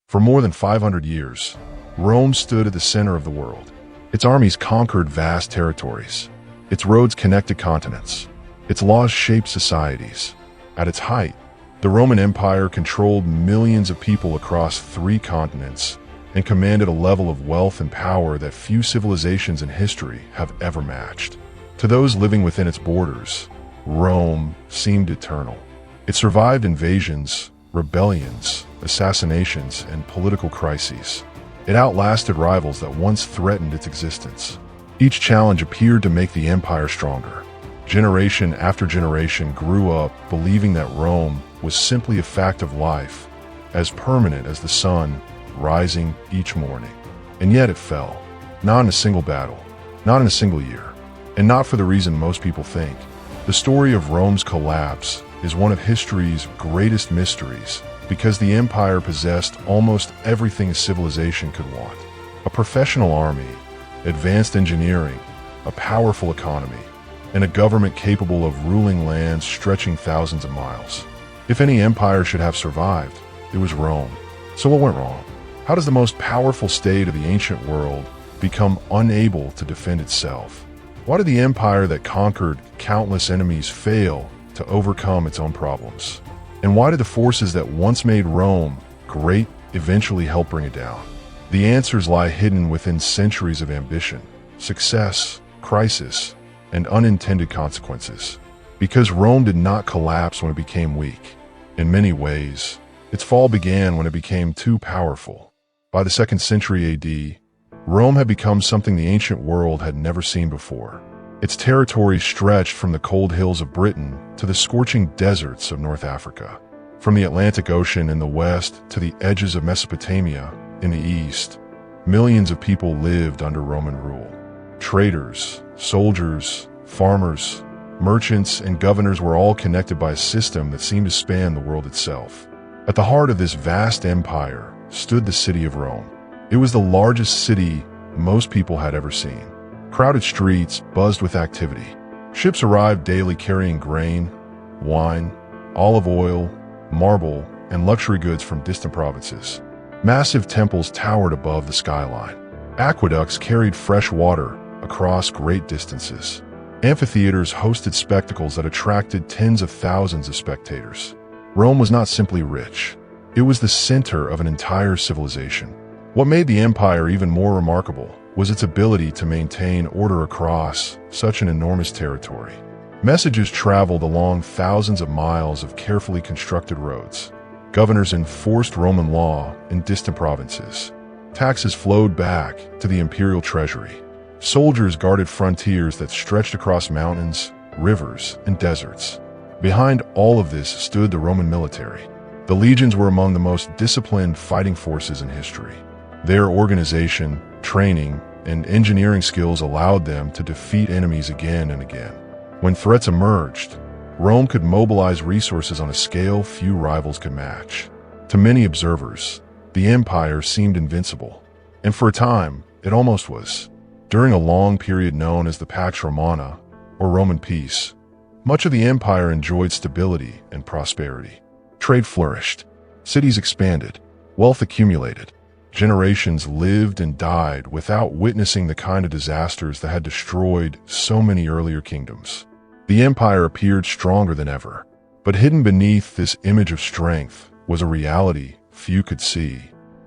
For more than 500 years, Rome stood at the center of the world. Its armies conquered vast territories. Its roads connected continents. Its laws shaped societies. At its height, the Roman Empire controlled millions of people across 3 continents and commanded a level of wealth and power that few civilizations in history have ever matched. To those living within its borders, Rome seemed eternal. It survived invasions, rebellions, assassinations, and political crises. It outlasted rivals that once threatened its existence. Each challenge appeared to make the empire stronger. Generation after generation grew up believing that Rome was simply a fact of life, as permanent as the sun rising each morning. And yet it fell, not in a single battle, not in a single year, and not for the reason most people think. The story of Rome's collapse is one of history's greatest mysteries because the empire possessed almost everything a civilization could want. A professional army, advanced engineering, a powerful economy, and a government capable of ruling lands stretching thousands of miles. If any empire should have survived, it was Rome. So what went wrong? How does the most powerful state of the ancient world become unable to defend itself? Why did the empire that conquered countless enemies fail to overcome its own problems? And why did the forces that once made Rome great eventually help bring it down? The answers lie hidden within centuries of ambition, success, crisis, and unintended consequences. Because Rome did not collapse when it became weak. In many ways, its fall began when it became too powerful. By the 2nd century AD, Rome had become something the ancient world had never seen before. Its territory stretched from the cold hills of Britain to the scorching deserts of North Africa, from the Atlantic Ocean in the west to the edges of Mesopotamia in the east. Millions of people lived under Roman rule. Traders, soldiers, farmers, merchants, and governors were all connected by a system that seemed to span the world itself. At the heart of this vast empire stood the city of Rome. It was the largest city most people had ever seen. Crowded streets buzzed with activity. Ships arrived daily carrying grain, wine, olive oil, marble, and luxury goods from distant provinces. Massive temples towered above the skyline. Aqueducts carried fresh water across great distances. Amphitheaters hosted spectacles that attracted tens of thousands of spectators. Rome was not simply rich. It was the center of an entire civilization. What made the empire even more remarkable was its ability to maintain order across such an enormous territory. Messages traveled along thousands of miles of carefully constructed roads. Governors enforced Roman law in distant provinces. Taxes flowed back to the imperial treasury. Soldiers guarded frontiers that stretched across mountains, rivers, and deserts. Behind all of this stood the Roman military. The legions were among the most disciplined fighting forces in history. Their organization, training, and engineering skills allowed them to defeat enemies again and again. When threats emerged, Rome could mobilize resources on a scale few rivals could match. To many observers, the empire seemed invincible, and for a time, it almost was. During a long period known as the Pax Romana, or Roman peace, much of the empire enjoyed stability and prosperity. Trade flourished, cities expanded, wealth accumulated. Generations lived and died without witnessing the kind of disasters that had destroyed so many earlier kingdoms. The empire appeared stronger than ever, but hidden beneath this image of strength was a reality few could see.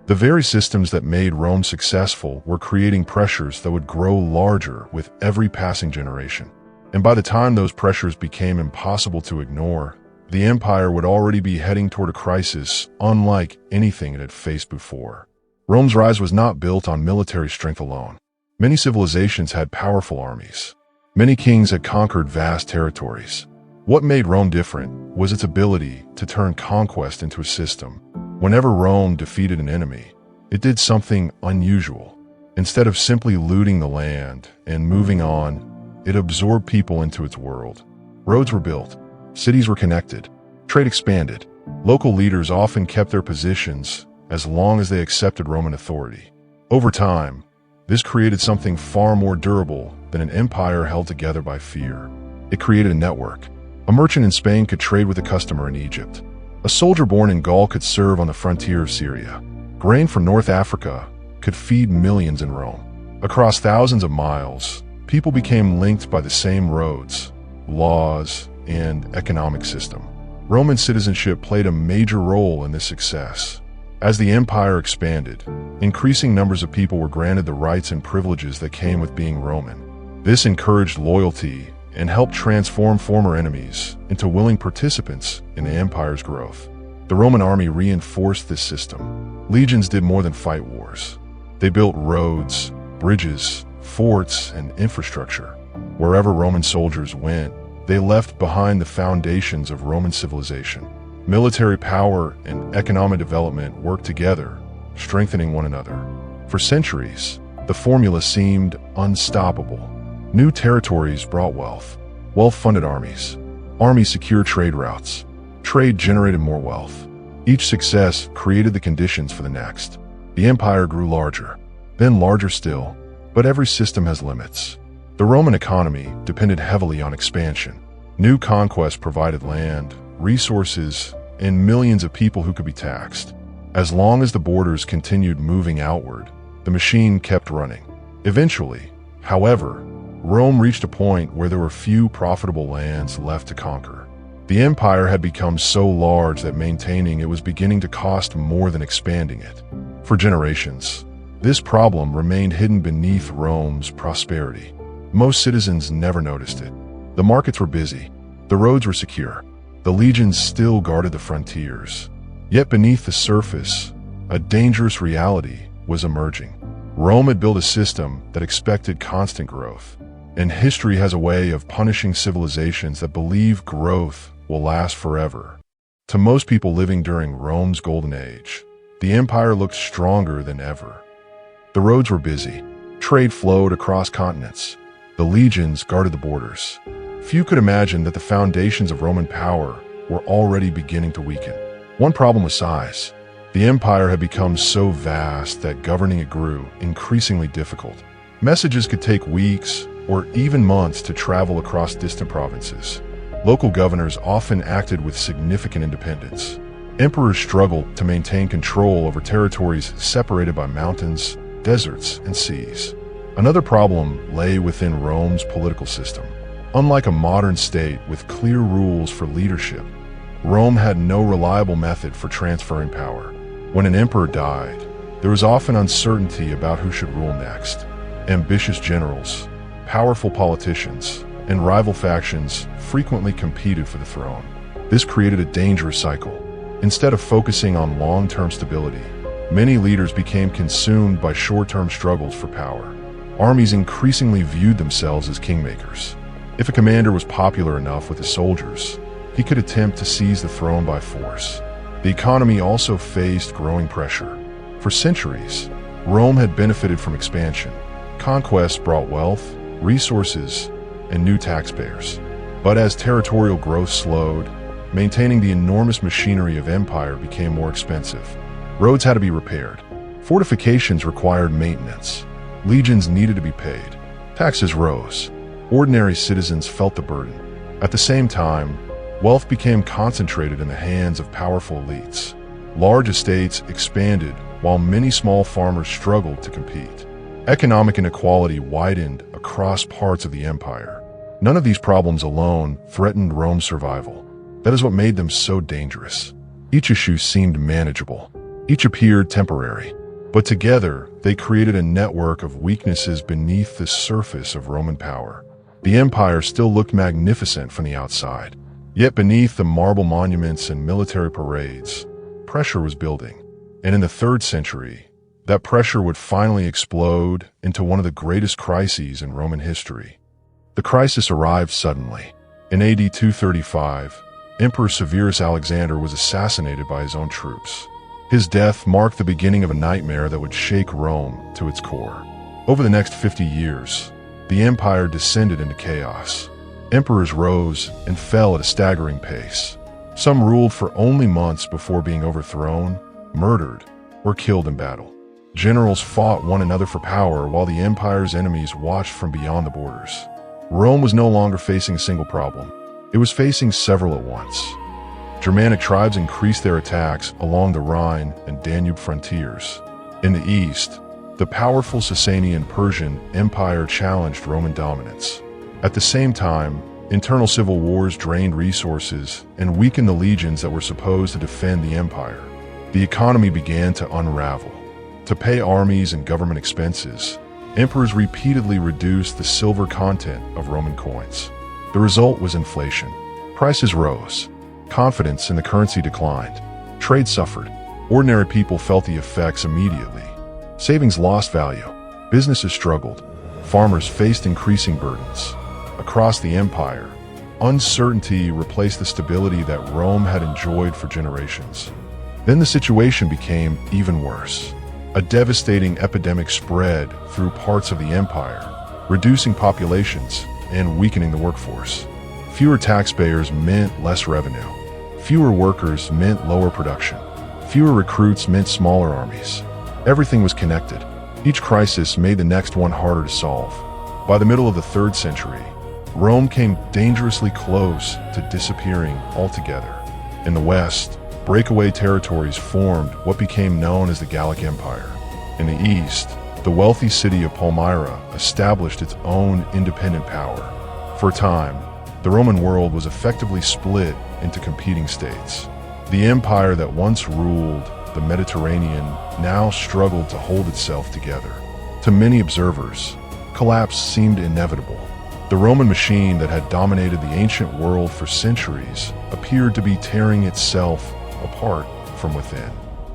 The very systems that made Rome successful were creating pressures that would grow larger with every passing generation. And by the time those pressures became impossible to ignore, the empire would already be heading toward a crisis unlike anything it had faced before. Rome's rise was not built on military strength alone. Many civilizations had powerful armies. Many kings had conquered vast territories. What made Rome different was its ability to turn conquest into a system. Whenever Rome defeated an enemy, it did something unusual. Instead of simply looting the land and moving on, it absorbed people into its world. Roads were built, cities were connected, trade expanded. Local leaders often kept their positions as long as they accepted Roman authority. Over time, this created something far more durable than an empire held together by fear. It created a network. A merchant in Spain could trade with a customer in Egypt. A soldier born in Gaul could serve on the frontier of Syria. Grain from North Africa could feed millions in Rome. Across thousands of miles, people became linked by the same roads, laws, and economic system. Roman citizenship played a major role in this success. As the empire expanded, increasing numbers of people were granted the rights and privileges that came with being Roman. This encouraged loyalty and helped transform former enemies into willing participants in the empire's growth. The Roman army reinforced this system. Legions did more than fight wars. They built roads, bridges, forts, and infrastructure. Wherever Roman soldiers went, they left behind the foundations of Roman civilization. Military power and economic development worked together, strengthening one another. For centuries, the formula seemed unstoppable. New territories brought wealth. Wealth funded armies. Armies secured trade routes. Trade generated more wealth. Each success created the conditions for the next. The empire grew larger, then larger still, but every system has limits. The Roman economy depended heavily on expansion. New conquests provided land, resources, and millions of people who could be taxed. As long as the borders continued moving outward, the machine kept running. Eventually, however, Rome reached a point where there were few profitable lands left to conquer. The empire had become so large that maintaining it was beginning to cost more than expanding it. For generations, this problem remained hidden beneath Rome's prosperity. Most citizens never noticed it. The markets were busy. The roads were secure. The legions still guarded the frontiers. Yet beneath the surface, a dangerous reality was emerging. Rome had built a system that expected constant growth. And history has a way of punishing civilizations that believe growth will last forever. To most people living during Rome's golden age, the empire looked stronger than ever. The roads were busy. Trade flowed across continents. The legions guarded the borders. Few could imagine that the foundations of Roman power were already beginning to weaken. One problem was size. The empire had become so vast that governing it grew increasingly difficult. Messages could take weeks or even months to travel across distant provinces. Local governors often acted with significant independence. Emperors struggled to maintain control over territories separated by mountains, deserts, and seas. Another problem lay within Rome's political system. Unlike a modern state with clear rules for leadership, Rome had no reliable method for transferring power. When an emperor died, there was often uncertainty about who should rule next. Ambitious generals, powerful politicians, and rival factions frequently competed for the throne. This created a dangerous cycle. Instead of focusing on long-term stability, many leaders became consumed by short-term struggles for power. Armies increasingly viewed themselves as kingmakers. If a commander was popular enough with his soldiers, he could attempt to seize the throne by force. The economy also faced growing pressure. For centuries, Rome had benefited from expansion. Conquests brought wealth, resources, and new taxpayers. But as territorial growth slowed, maintaining the enormous machinery of empire became more expensive. Roads had to be repaired. Fortifications required maintenance. Legions needed to be paid. Taxes rose. Ordinary citizens felt the burden. At the same time, wealth became concentrated in the hands of powerful elites. Large estates expanded while many small farmers struggled to compete. Economic inequality widened across parts of the empire. None of these problems alone threatened Rome's survival. That is what made them so dangerous. Each issue seemed manageable. Each appeared temporary. But together, they created a network of weaknesses beneath the surface of Roman power. The empire still looked magnificent from the outside. Yet beneath the marble monuments and military parades, pressure was building. And in the 3rd century, that pressure would finally explode into one of the greatest crises in Roman history. The crisis arrived suddenly. In AD 235, Emperor Severus Alexander was assassinated by his own troops. His death marked the beginning of a nightmare that would shake Rome to its core. Over the next 50 years, the empire descended into chaos. Emperors rose and fell at a staggering pace. Some ruled for only months before being overthrown, murdered, or killed in battle. Generals fought one another for power while the empire's enemies watched from beyond the borders. Rome was no longer facing a single problem. It was facing several at once. Germanic tribes increased their attacks along the Rhine and Danube frontiers. In the east, the powerful Sasanian Persian Empire challenged Roman dominance. At the same time, internal civil wars drained resources and weakened the legions that were supposed to defend the empire. The economy began to unravel. To pay armies and government expenses, emperors repeatedly reduced the silver content of Roman coins. The result was inflation. Prices rose. Confidence in the currency declined. Trade suffered. Ordinary people felt the effects immediately. Savings lost value. Businesses struggled. Farmers faced increasing burdens. Across the empire, uncertainty replaced the stability that Rome had enjoyed for generations. Then the situation became even worse. A devastating epidemic spread through parts of the empire, reducing populations and weakening the workforce. Fewer taxpayers meant less revenue. Fewer workers meant lower production. Fewer recruits meant smaller armies. Everything was connected. Each crisis made the next one harder to solve. By the middle of the 3rd century, Rome came dangerously close to disappearing altogether. In the west, breakaway territories formed what became known as the Gallic Empire. In the east, the wealthy city of Palmyra established its own independent power. For a time, the Roman world was effectively split into competing states. The empire that once ruled the Mediterranean now struggled to hold itself together. To many observers, collapse seemed inevitable. The Roman machine that had dominated the ancient world for centuries appeared to be tearing itself apart from within.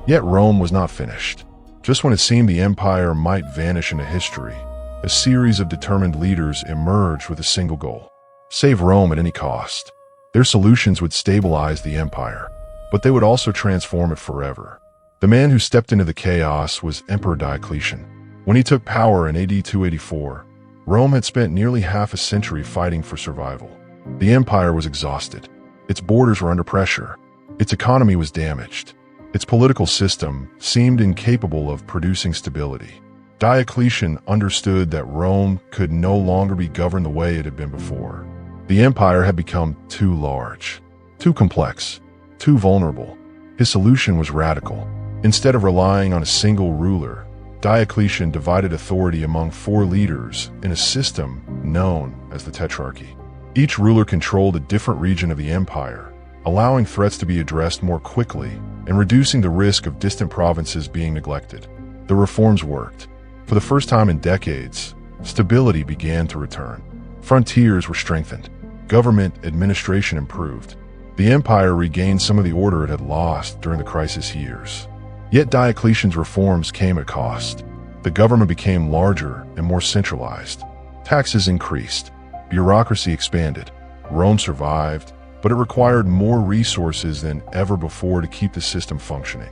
Yet Rome was not finished. Just when it seemed the empire might vanish into history, a series of determined leaders emerged with a single goal: save Rome at any cost. Their solutions would stabilize the empire, but they would also transform it forever. The man who stepped into the chaos was Emperor Diocletian. When he took power in AD 284, Rome had spent nearly half a century fighting for survival. The empire was exhausted. Its borders were under pressure. Its economy was damaged. Its political system seemed incapable of producing stability. Diocletian understood that Rome could no longer be governed the way it had been before. The empire had become too large, too complex, too vulnerable. His solution was radical. Instead of relying on a single ruler, Diocletian divided authority among 4 leaders in a system known as the Tetrarchy. Each ruler controlled a different region of the empire, allowing threats to be addressed more quickly and reducing the risk of distant provinces being neglected. The reforms worked. For the first time in decades, stability began to return. Frontiers were strengthened. Government administration improved. The empire regained some of the order it had lost during the crisis years. Yet Diocletian's reforms came at cost. The government became larger and more centralized. Taxes increased. Bureaucracy expanded. Rome survived, but it required more resources than ever before to keep the system functioning.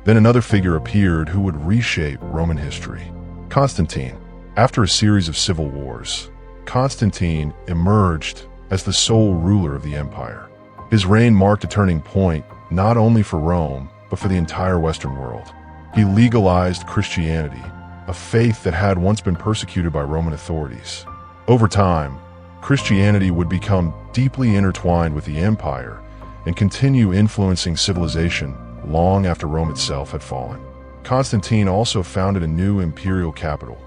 Then another figure appeared who would reshape Roman history: Constantine. After a series of civil wars, Constantine emerged as the sole ruler of the empire. His reign marked a turning point not only for Rome, but for the entire Western world. He legalized Christianity, a faith that had once been persecuted by Roman authorities. Over time, Christianity would become deeply intertwined with the empire and continue influencing civilization long after Rome itself had fallen. Constantine also founded a new imperial capital.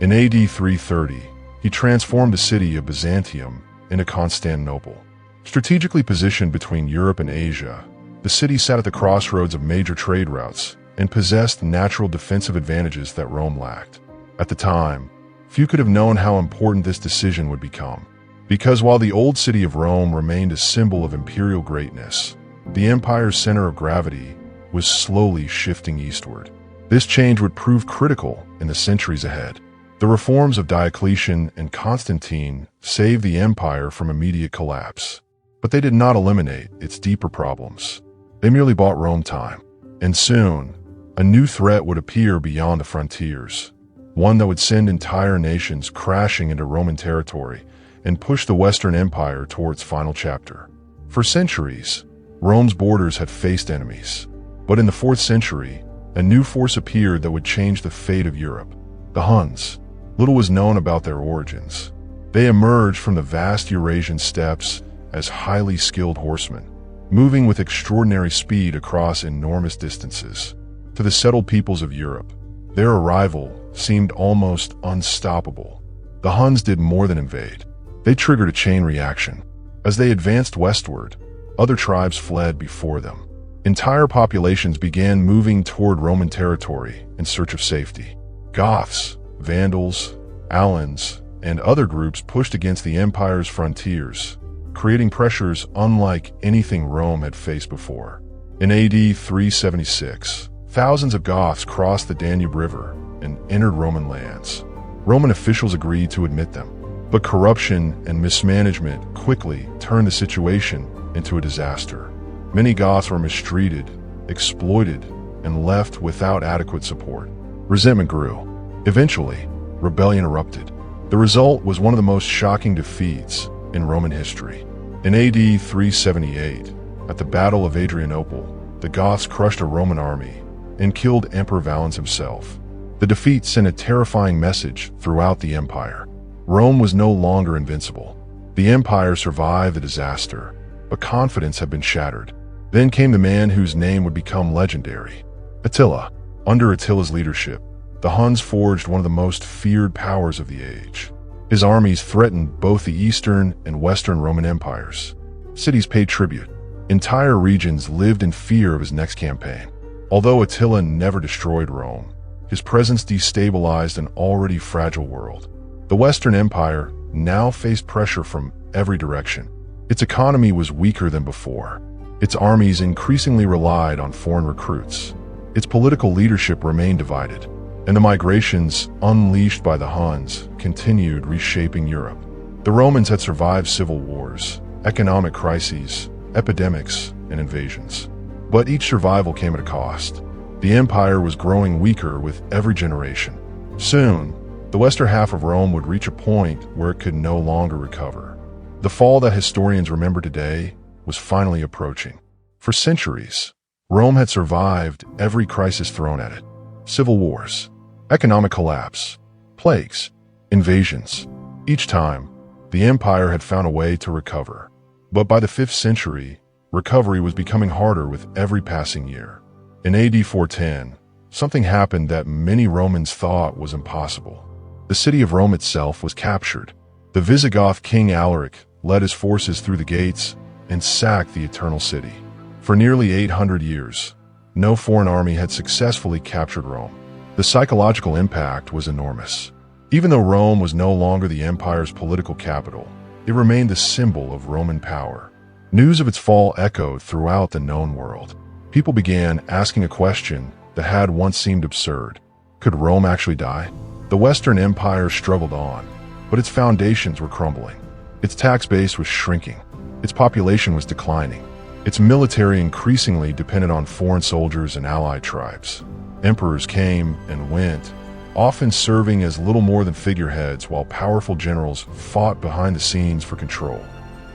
In AD 330, he transformed the city of Byzantium into Constantinople. Strategically positioned between Europe and Asia, the city sat at the crossroads of major trade routes and possessed natural defensive advantages that Rome lacked. At the time, few could have known how important this decision would become. Because while the old city of Rome remained a symbol of imperial greatness, the empire's center of gravity was slowly shifting eastward. This change would prove critical in the centuries ahead. The reforms of Diocletian and Constantine saved the empire from immediate collapse, but they did not eliminate its deeper problems. They merely bought Rome time. And soon, a new threat would appear beyond the frontiers, one that would send entire nations crashing into Roman territory and push the Western Empire toward its final chapter. For centuries, Rome's borders had faced enemies. But in the 4th century, a new force appeared that would change the fate of Europe: the Huns. Little was known about their origins. They emerged from the vast Eurasian steppes as highly skilled horsemen. moving with extraordinary speed across enormous distances. To the settled peoples of Europe, their arrival seemed almost unstoppable. The Huns did more than invade. They triggered a chain reaction. As they advanced westward, other tribes fled before them. Entire populations began moving toward Roman territory in search of safety. Goths, Vandals, Alans, and other groups pushed against the empire's frontiers, creating pressures unlike anything Rome had faced before. In AD 376, thousands of Goths crossed the Danube River and entered Roman lands. Roman officials agreed to admit them, but corruption and mismanagement quickly turned the situation into a disaster. Many Goths were mistreated, exploited, and left without adequate support. Resentment grew. Eventually, rebellion erupted. The result was one of the most shocking defeats in Roman history. In AD 378, at the Battle of Adrianople, the Goths crushed a Roman army and killed Emperor Valens himself. The defeat sent a terrifying message throughout the empire. Rome was no longer invincible. The empire survived the disaster, but confidence had been shattered. Then came the man whose name would become legendary, Attila. Under Attila's leadership, the Huns forged one of the most feared powers of the age. His armies threatened both the Eastern and Western Roman empires. Cities paid tribute. Entire regions lived in fear of his next campaign. Although Attila never destroyed Rome, his presence destabilized an already fragile world. The Western Empire now faced pressure from every direction. Its economy was weaker than before. Its armies increasingly relied on foreign recruits. Its political leadership remained divided, and the migrations unleashed by the Huns continued reshaping Europe. The Romans had survived civil wars, economic crises, epidemics, and invasions. But each survival came at a cost. The empire was growing weaker with every generation. Soon, the western half of Rome would reach a point where it could no longer recover. The fall that historians remember today was finally approaching. For centuries, Rome had survived every crisis thrown at it. Civil wars, economic collapse, plagues, invasions. Each time, the empire had found a way to recover. But by the 5th century, recovery was becoming harder with every passing year. In AD 410, something happened that many Romans thought was impossible. The city of Rome itself was captured. The Visigoth king Alaric led his forces through the gates and sacked the Eternal City. For nearly 800 years, no foreign army had successfully captured Rome. The psychological impact was enormous. Even though Rome was no longer the empire's political capital, it remained the symbol of Roman power. News of its fall echoed throughout the known world. People began asking a question that had once seemed absurd. Could Rome actually die? The Western Empire struggled on, but its foundations were crumbling. Its tax base was shrinking. Its population was declining. Its military increasingly depended on foreign soldiers and allied tribes. Emperors came and went, often serving as little more than figureheads while powerful generals fought behind the scenes for control.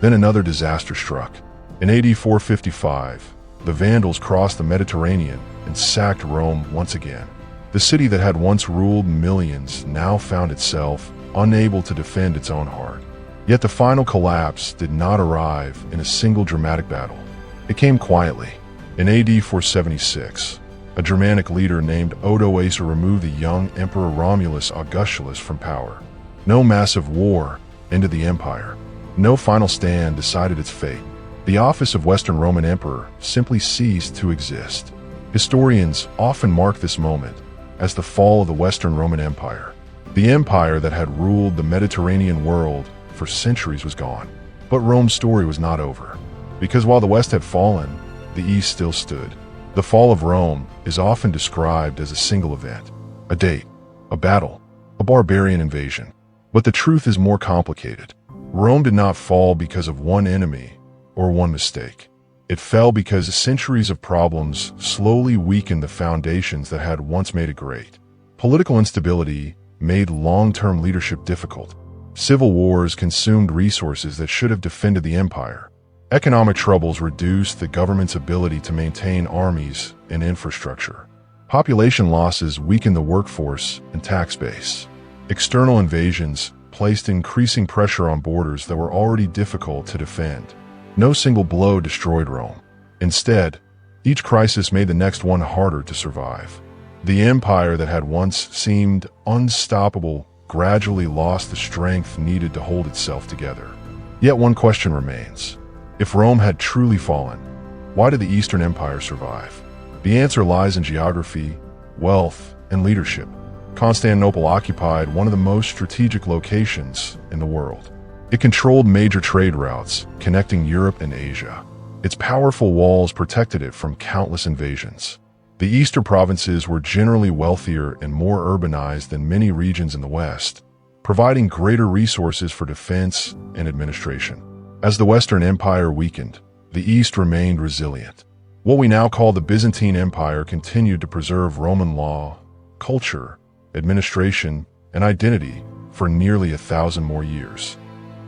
Then another disaster struck. In AD 455, the Vandals crossed the Mediterranean and sacked Rome once again. The city that had once ruled millions now found itself unable to defend its own heart. Yet the final collapse did not arrive in a single dramatic battle. It came quietly. In AD 476, a Germanic leader named Odoacer removed the young Emperor Romulus Augustulus from power. No massive war ended the empire. No final stand decided its fate. The office of Western Roman Emperor simply ceased to exist. Historians often mark this moment as the fall of the Western Roman Empire. The empire that had ruled the Mediterranean world for centuries was gone. But Rome's story was not over. Because while the West had fallen, the East still stood. The fall of Rome is often described as a single event, a date, a battle, a barbarian invasion. But the truth is more complicated. Rome did not fall because of one enemy or one mistake. It fell because centuries of problems slowly weakened the foundations that had once made it great. Political instability made long-term leadership difficult. Civil wars consumed resources that should have defended the empire. Economic troubles reduced the government's ability to maintain armies and infrastructure. Population losses weakened the workforce and tax base. External invasions placed increasing pressure on borders that were already difficult to defend. No single blow destroyed Rome, Instead, each crisis made the next one harder to survive. The empire that had once seemed unstoppable gradually lost the strength needed to hold itself together. Yet one question remains. If Rome had truly fallen, why did the Eastern Empire survive? The answer lies in geography, wealth, and leadership. Constantinople occupied one of the most strategic locations in the world. It controlled major trade routes connecting Europe and Asia. Its powerful walls protected it from countless invasions. The eastern provinces were generally wealthier and more urbanized than many regions in the West, providing greater resources for defense and administration. As the Western Empire weakened, the East remained resilient. What we now call the Byzantine Empire continued to preserve Roman law, culture, administration, and identity for nearly 1,000 more years.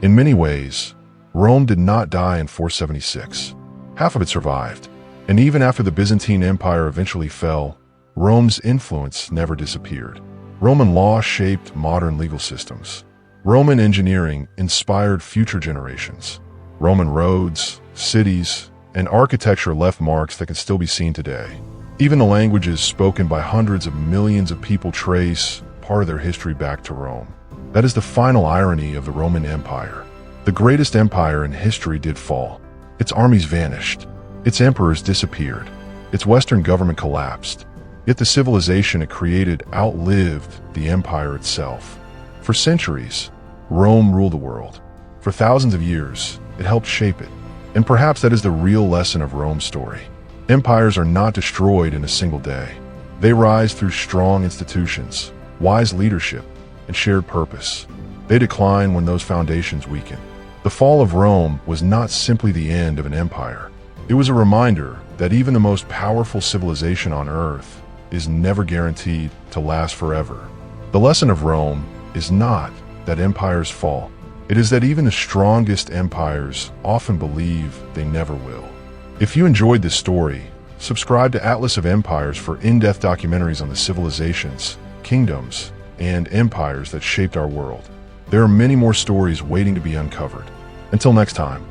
In many ways, Rome did not die in 476. Half of it survived, and even after the Byzantine Empire eventually fell, Rome's influence never disappeared. Roman law shaped modern legal systems. Roman engineering inspired future generations. Roman roads, cities, and architecture left marks that can still be seen today. Even the languages spoken by hundreds of millions of people trace part of their history back to Rome. That is the final irony of the Roman Empire. The greatest empire in history did fall. Its armies vanished. Its emperors disappeared. Its Western government collapsed. Yet the civilization it created outlived the empire itself. For centuries, Rome ruled the world. For thousands of years, it helped shape it. And perhaps that is the real lesson of Rome's story. Empires are not destroyed in a single day. They rise through strong institutions, wise leadership, and shared purpose. They decline when those foundations weaken. The fall of Rome was not simply the end of an empire. It was a reminder that even the most powerful civilization on Earth is never guaranteed to last forever. The lesson of Rome is not that empires fall. It is that even the strongest empires often believe they never will. If you enjoyed this story, subscribe to Atlas of Empires for in-depth documentaries on the civilizations, kingdoms, and empires that shaped our world. There are many more stories waiting to be uncovered. Until next time.